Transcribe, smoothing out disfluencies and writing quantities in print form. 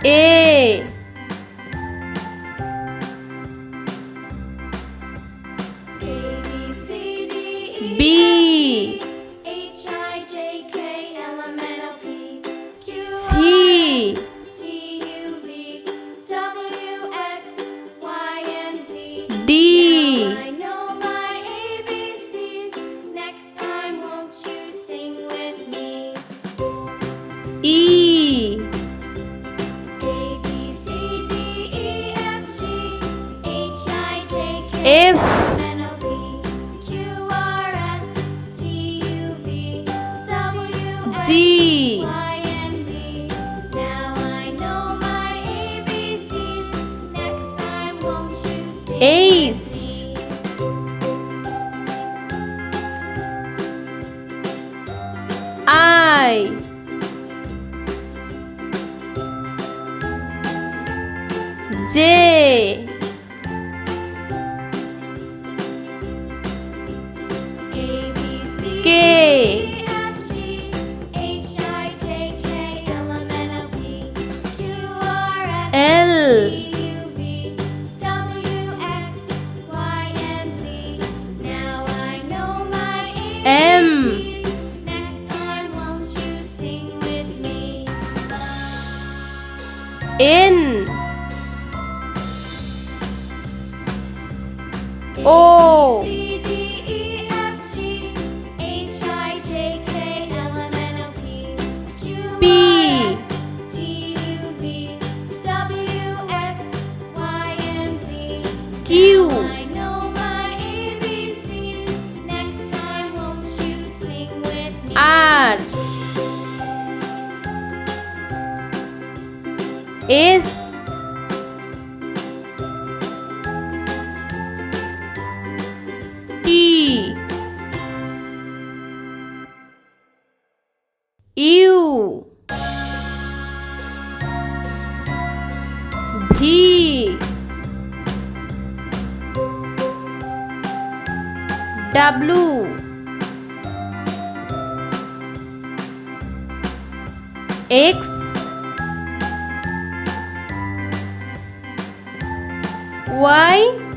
A B C D I know my ABCs. Next time, won't you sing with me? E A, B, C, D, E, F, G, H, I, J, K, F L, M, N, O, P, Q, R, S, T, U, V, W, X, G Y, and Z. Now I know my ABCs. Next time, won't you sing H with me? I J A, B, C, K D, E, F, G, H, I, J, K, L, M, N, O, P, Q, R, S, L T, U, V, W, X, Y, and Z. Now I know my M ABCs. Next time, won't you sing with me? N O C, D, E, F, G, H, I, J, K, L, M, N, O, P, Q, P R, S, T, U, V, W, X, Y, and Z. Q I know my ABCs. Next time, won't you sing with me? R S T U V W X Y